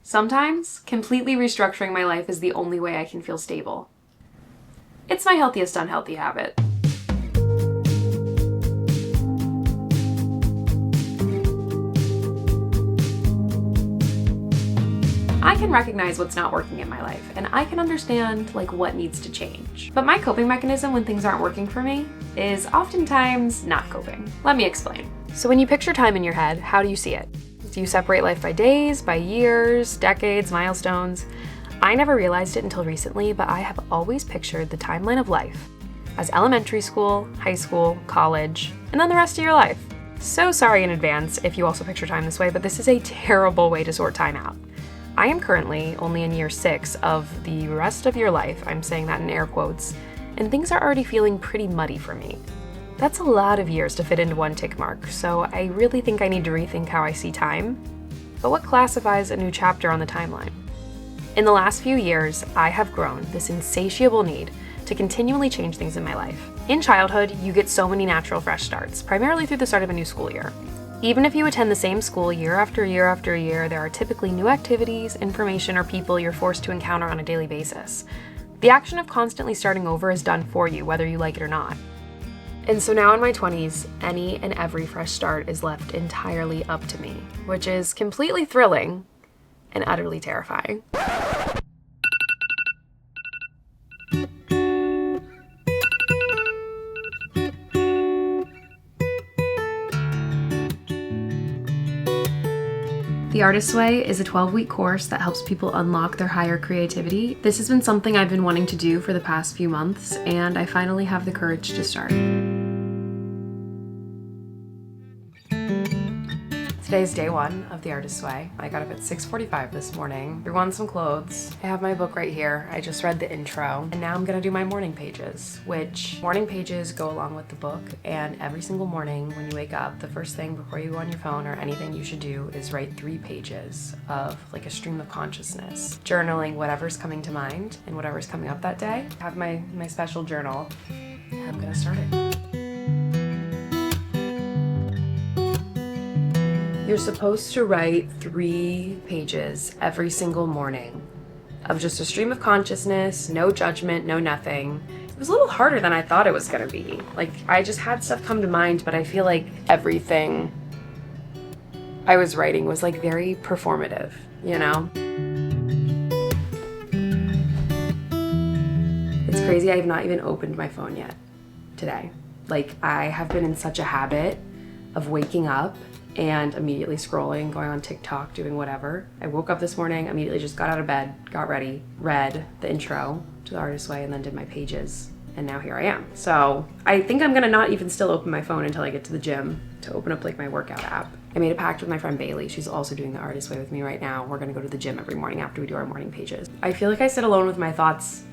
Sometimes, completely restructuring my life is the only way I can feel stable. It's my healthiest unhealthy habit. I can recognize what's not working in my life, and I can understand what needs to change. But my coping mechanism when things aren't working for me is oftentimes not coping. Let me explain. So when you picture time in your head, how do you see it? Do you separate life by days, by years, decades, milestones? I never realized it until recently, but I have always pictured the timeline of life as elementary school, high school, college, and then the rest of your life. So sorry in advance if you also picture time this way, but this is a terrible way to sort time out. I am currently only in year 6 of the rest of your life, I'm saying that in air quotes, and things are already feeling pretty muddy for me. That's a lot of years to fit into one tick mark, so I really think I need to rethink how I see time. But what classifies a new chapter on the timeline? In the last few years, I have grown this insatiable need to continually change things in my life. In childhood, you get so many natural fresh starts, primarily through the start of a new school year. Even if you attend the same school year after year after year, there are typically new activities, information, or people you're forced to encounter on a daily basis. The action of constantly starting over is done for you, whether you like it or not. And so now in my 20s, any and every fresh start is left entirely up to me, which is completely thrilling and utterly terrifying. The Artist's Way is a 12-week course that helps people unlock their higher creativity. This has been something I've been wanting to do for the past few months, and I finally have the courage to start. Today's day 1 of The Artist's Way. I got up at 6:45 this morning, threw on some clothes. I have my book right here. I just read the intro, and now I'm gonna do my morning pages, which morning pages go along with the book, and every single morning when you wake up, the first thing before you go on your phone or anything you should do is write 3 pages of a stream of consciousness, journaling whatever's coming to mind and whatever's coming up that day. I have my special journal, and I'm gonna start it. You're supposed to write 3 pages every single morning of just a stream of consciousness, no judgment, no nothing. It was a little harder than I thought it was gonna be. I just had stuff come to mind, but I feel like everything I was writing was very performative, you know? It's crazy I have not even opened my phone yet today. I have been in such a habit of waking up and immediately scrolling, going on TikTok, doing whatever. I woke up this morning, immediately just got out of bed, got ready, read the intro to The Artist's Way, and then did my pages, and now here I am. So I think I'm gonna not even still open my phone until I get to the gym to open up my workout app. I made a pact with my friend Bailey. She's also doing The Artist's Way with me right now. We're gonna go to the gym every morning after we do our morning pages. I feel like I sit alone with my thoughts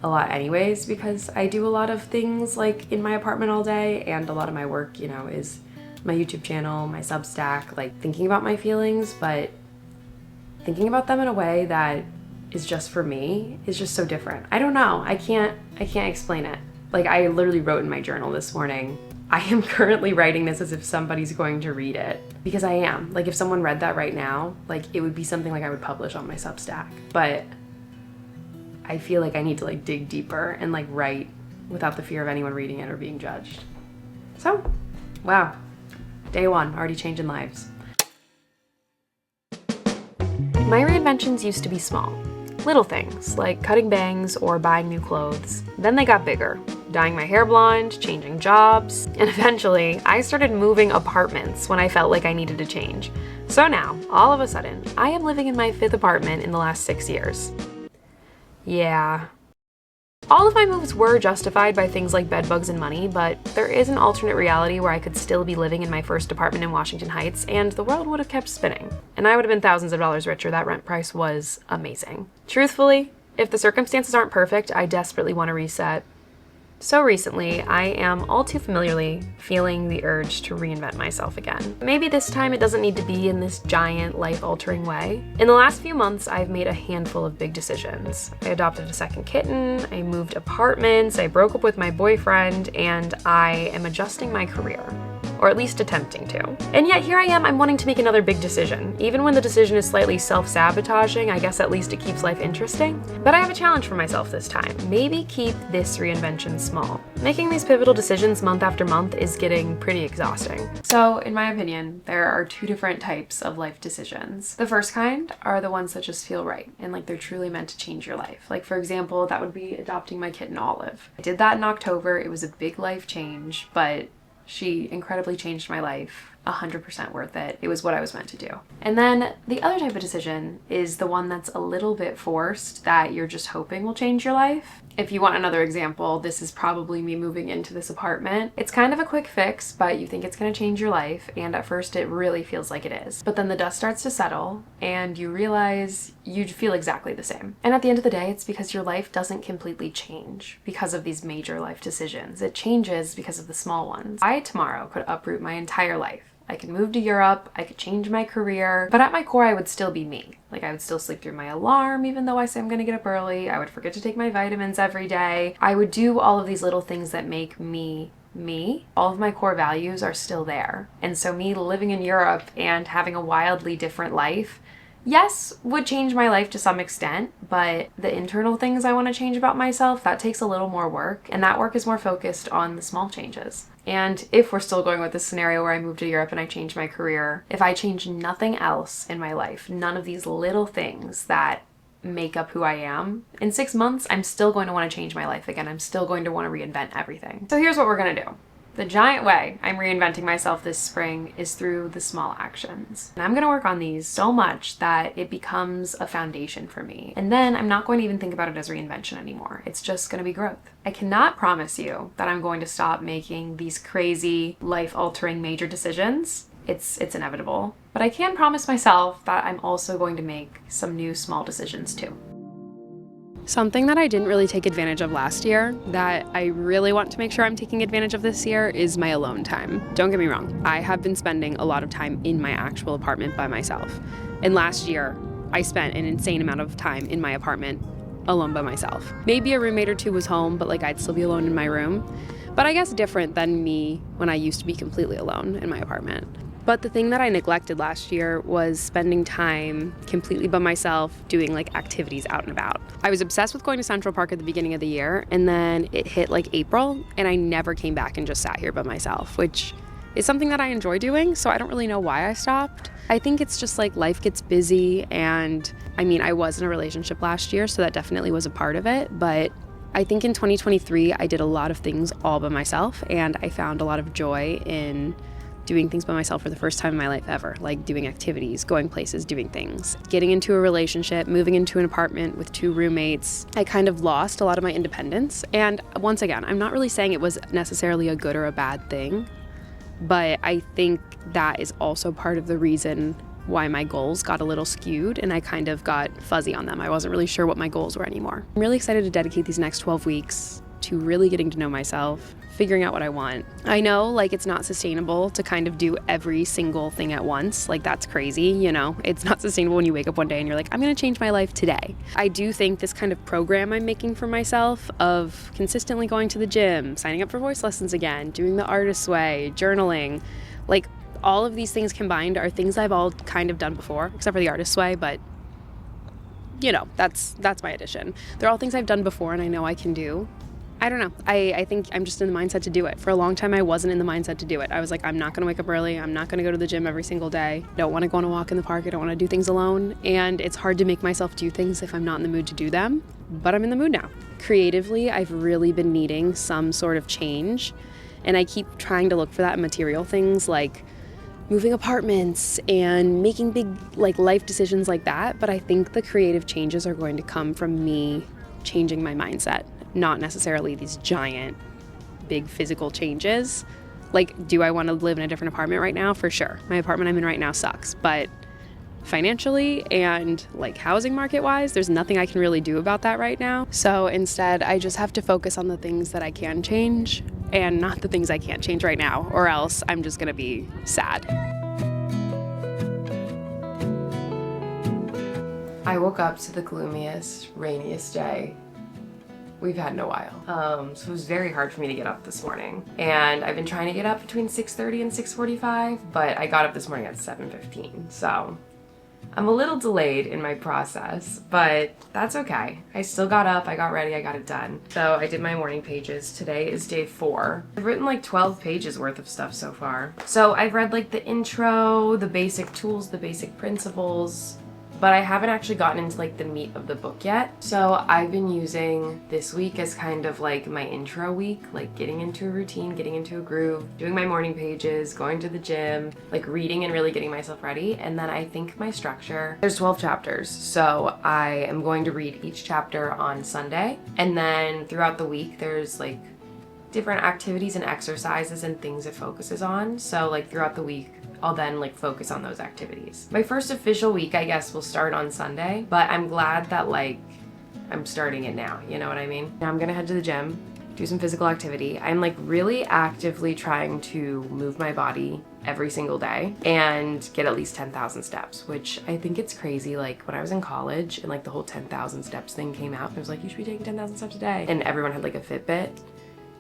a lot anyways, because I do a lot of things in my apartment all day, and a lot of my work, is my YouTube channel, my Substack, thinking about my feelings, but thinking about them in a way that is just for me is just so different. I don't know. I can't explain it. I literally wrote in my journal this morning, I am currently writing this as if somebody's going to read it, because I am. If someone read that right now, it would be something I would publish on my Substack. But I feel I need to dig deeper and write without the fear of anyone reading it or being judged. So, wow. Day 1, already changing lives. My reinventions used to be small. Little things, like cutting bangs or buying new clothes. Then they got bigger. Dyeing my hair blonde, changing jobs, and eventually, I started moving apartments when I felt like I needed to change. So now, all of a sudden, I am living in my 5th apartment in the last 6 years. Yeah. All of my moves were justified by things like bedbugs and money, but there is an alternate reality where I could still be living in my first apartment in Washington Heights, and the world would have kept spinning. And I would have been thousands of dollars richer. That rent price was amazing. Truthfully, if the circumstances aren't perfect, I desperately want to reset. So recently, I am all too familiarly feeling the urge to reinvent myself again. Maybe this time it doesn't need to be in this giant, life-altering way. In the last few months, I've made a handful of big decisions. I adopted a second kitten, I moved apartments, I broke up with my boyfriend, and I am adjusting my career. or at least attempting to. And yet here I am, I'm wanting to make another big decision. Even when the decision is slightly self-sabotaging, I guess at least it keeps life interesting. But I have a challenge for myself this time. Maybe keep this reinvention small. Making these pivotal decisions month after month is getting pretty exhausting. So in my opinion, there are two different types of life decisions. The first kind are the ones that just feel right and like they're truly meant to change your life. Like for example, that would be adopting my kitten Olive. I did that in October. It was a big life change, but she incredibly changed my life. 100% worth it. It was what I was meant to do. And then the other type of decision is the one that's a little bit forced that you're just hoping will change your life. If you want another example, this is probably me moving into this apartment. It's kind of a quick fix, but you think it's going to change your life, and at first it really feels like it is. But then the dust starts to settle, and you realize you feel exactly the same. And at the end of the day, it's because your life doesn't completely change because of these major life decisions. It changes because of the small ones. I tomorrow could uproot my entire life. I could move to Europe, I could change my career, but at my core I would still be me. Like I would still sleep through my alarm even though I say I'm gonna get up early. I would forget to take my vitamins every day. I would do all of these little things that make me me. All of my core values are still there. And so me living in Europe and having a wildly different life, yes, would change my life to some extent, but the internal things I want to change about myself, that takes a little more work, and that work is more focused on the small changes. And if we're still going with this scenario where I move to Europe and I change my career, if I change nothing else in my life, none of these little things that make up who I am, in 6 months, I'm still going to want to change my life again. I'm still going to want to reinvent everything. So here's what we're going to do. The giant way I'm reinventing myself this spring is through the small actions. And I'm going to work on these so much that it becomes a foundation for me. And then I'm not going to even think about it as reinvention anymore. It's just going to be growth. I cannot promise you that I'm going to stop making these crazy, life-altering major decisions. It's inevitable. But I can promise myself that I'm also going to make some new small decisions too. Something that I didn't really take advantage of last year that I really want to make sure I'm taking advantage of this year is my alone time. Don't get me wrong, I have been spending a lot of time in my actual apartment by myself. And last year, I spent an insane amount of time in my apartment alone by myself. Maybe a roommate or two was home, but like I'd still be alone in my room. But I guess different than me when I used to be completely alone in my apartment. But the thing that I neglected last year was spending time completely by myself doing like activities out and about. I was obsessed with going to Central Park at the beginning of the year, and then it hit like April and I never came back and just sat here by myself, which is something that I enjoy doing, so I don't really know why I stopped. I think it's just like life gets busy, and I mean, I was in a relationship last year, so that definitely was a part of it, but I think in 2023 I did a lot of things all by myself, and I found a lot of joy in doing things by myself for the first time in my life ever, like doing activities, going places, doing things. Getting into a relationship, moving into an apartment with 2 roommates, I kind of lost a lot of my independence. And once again, I'm not really saying it was necessarily a good or a bad thing, but I think that is also part of the reason why my goals got a little skewed and I kind of got fuzzy on them. I wasn't really sure what my goals were anymore. I'm really excited to dedicate these next 12 weeks to really getting to know myself, figuring out what I want. I know like it's not sustainable to kind of do every single thing at once. Like that's crazy, you know? It's not sustainable when you wake up one day and you're like, I'm gonna change my life today. I do think this kind of program I'm making for myself of consistently going to the gym, signing up for voice lessons again, doing the artist's way, journaling, like all of these things combined are things I've all kind of done before, except for the artist's way, but you know, that's my addition. They're all things I've done before and I know I can do. I don't know. I think I'm just in the mindset to do it. For a long time, I wasn't in the mindset to do it. I was like, I'm not going to wake up early. I'm not going to go to the gym every single day. I don't want to go on a walk in the park. I don't want to do things alone. And it's hard to make myself do things if I'm not in the mood to do them. But I'm in the mood now. Creatively, I've really been needing some sort of change. And I keep trying to look for that in material things like moving apartments and making big like life decisions like that. But I think the creative changes are going to come from me changing my mindset. Not necessarily these giant, big physical changes. Like, do I want to live in a different apartment right now? For sure. My apartment I'm in right now sucks, but financially and like housing market wise, there's nothing I can really do about that right now. So instead, I just have to focus on the things that I can change and not the things I can't change right now, or else I'm just gonna be sad. I woke up to the gloomiest, rainiest day we've had in a while. So it was very hard for me to get up this morning. And I've been trying to get up between 6:30 and 6:45, but I got up this morning at 7:15. So I'm a little delayed in my process, but that's okay. I still got up, I got ready, I got it done. So I did my morning pages. Today is day 4. I've written like 12 pages worth of stuff so far. So I've read like the intro, the basic tools, the basic principles, but I haven't actually gotten into like the meat of the book yet. So I've been using this week as kind of like my intro week, like getting into a routine, getting into a groove, doing my morning pages, going to the gym, like reading and really getting myself ready. And then I think my structure, there's 12 chapters. So I am going to read each chapter on Sunday. And then throughout the week, there's like different activities and exercises and things it focuses on. So like throughout the week, I'll then like focus on those activities. My first official week, I guess, will start on Sunday, but I'm glad that like I'm starting it now, you know what I mean? Now I'm gonna head to the gym, do some physical activity. I'm like really actively trying to move my body every single day and get at least 10,000 steps, which I think it's crazy. Like when I was in college and like the whole 10,000 steps thing came out, it was like, you should be taking 10,000 steps a day. And everyone had like a Fitbit.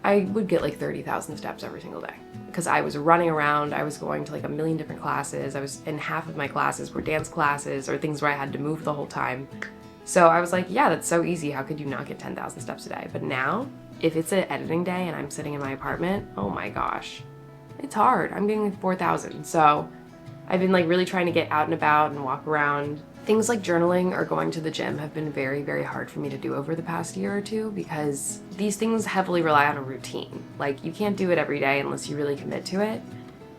I would get like 30,000 steps every single day because I was running around. I was going to like a million different classes. I was in half of my classes were dance classes or things where I had to move the whole time. So I was like, yeah, that's so easy. How could you not get 10,000 steps a day? But now if it's an editing day and I'm sitting in my apartment, oh my gosh, it's hard. I'm getting like 4,000. So I've been like really trying to get out and about and walk around. Things like journaling or going to the gym have been very, very hard for me to do over the past year or two because these things heavily rely on a routine. Like you can't do it every day unless you really commit to it.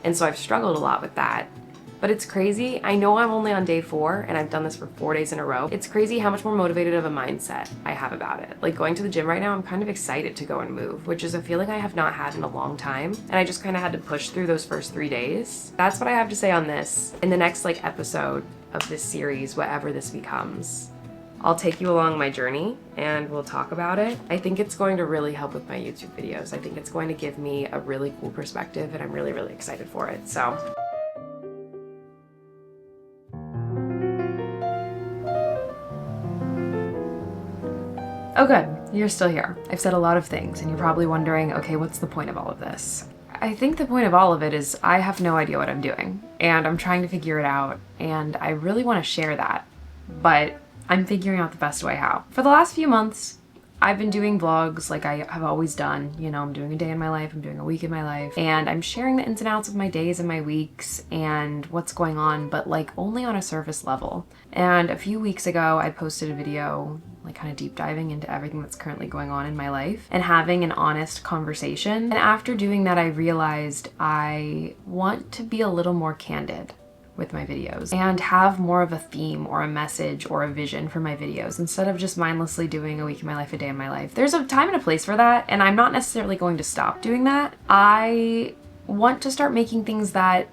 And so I've struggled a lot with that. But it's crazy. I know I'm only on day 4 and I've done this for 4 days in a row. It's crazy how much more motivated of a mindset I have about it. Like going to the gym right now, I'm kind of excited to go and move, which is a feeling I have not had in a long time. And I just kind of had to push through those first 3 days. That's what I have to say on this. In the next like episode of this series, whatever this becomes, I'll take you along my journey and we'll talk about it. I think it's going to really help with my YouTube videos. I think it's going to give me a really cool perspective and I'm really, really excited for it. So. Oh good, you're still here. I've said a lot of things and you're probably wondering, okay, what's the point of all of this? I think the point of all of it is I have no idea what I'm doing and I'm trying to figure it out and I really want to share that, but I'm figuring out the best way how. For the last few months, I've been doing vlogs like I have always done. You know, I'm doing a day in my life, I'm doing a week in my life, and I'm sharing the ins and outs of my days and my weeks and what's going on, but like only on a surface level. And a few weeks ago, I posted a video like kind of deep diving into everything that's currently going on in my life and having an honest conversation. And after doing that, I realized I want to be a little more candid with my videos and have more of a theme or a message or a vision for my videos instead of just mindlessly doing a week in my life, a day in my life. There's a time and a place for that, and I'm not necessarily going to stop doing that. I want to start making things that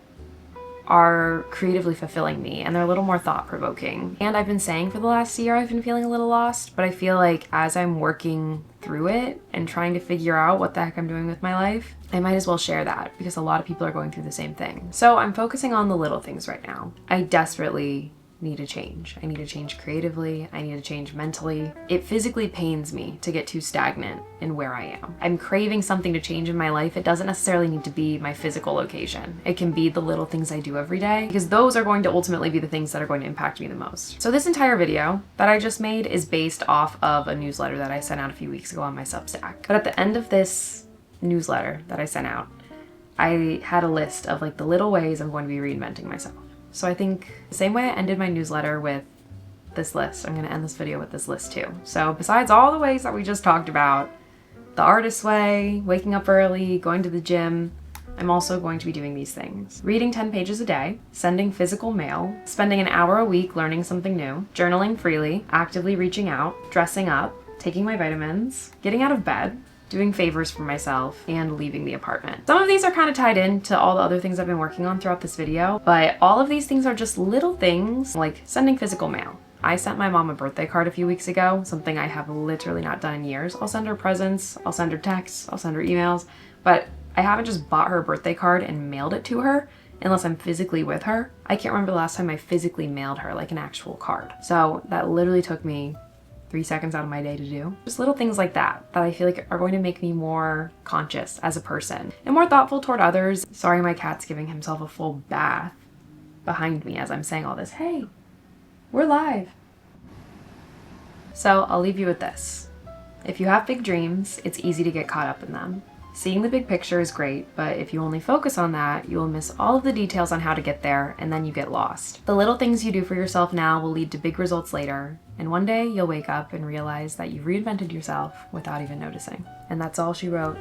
are creatively fulfilling me and they're a little more thought-provoking. And I've been saying for the last year I've been feeling a little lost, but I feel like as I'm working through it and trying to figure out what the heck I'm doing with my life, I might as well share that because a lot of people are going through the same thing. So I'm focusing on the little things right now. I desperately need to change. I need to change creatively. I need to change mentally. It physically pains me to get too stagnant in where I am. I'm craving something to change in my life. It doesn't necessarily need to be my physical location. It can be the little things I do every day because those are going to ultimately be the things that are going to impact me the most. So this entire video that I just made is based off of a newsletter that I sent out a few weeks ago on my Substack. But at the end of this newsletter that I sent out, I had a list of like the little ways I'm going to be reinventing myself. So I think the same way I ended my newsletter with this list, I'm going to end this video with this list too. So besides all the ways that we just talked about, the artist way, waking up early, going to the gym, I'm also going to be doing these things. Reading 10 pages a day, sending physical mail, spending an hour a week learning something new, journaling freely, actively reaching out, dressing up, taking my vitamins, getting out of bed, doing favors for myself, and leaving the apartment. Some of these are kind of tied into all the other things I've been working on throughout this video, but all of these things are just little things like sending physical mail. I sent my mom a birthday card a few weeks ago, something I have literally not done in years. I'll send her presents, I'll send her texts, I'll send her emails, but I haven't just bought her a birthday card and mailed it to her unless I'm physically with her. I can't remember the last time I physically mailed her like an actual card. So that literally took me 3 seconds out of my day to do. Just little things like that I feel like are going to make me more conscious as a person and more thoughtful toward others. Sorry, my cat's giving himself a full bath behind me as I'm saying all this. Hey, we're live. So I'll leave you with this. If you have big dreams, it's easy to get caught up in them. Seeing the big picture is great, but if you only focus on that, you will miss all of the details on how to get there, and then you get lost. The little things you do for yourself now will lead to big results later, and one day you'll wake up and realize that you've reinvented yourself without even noticing. And that's all she wrote.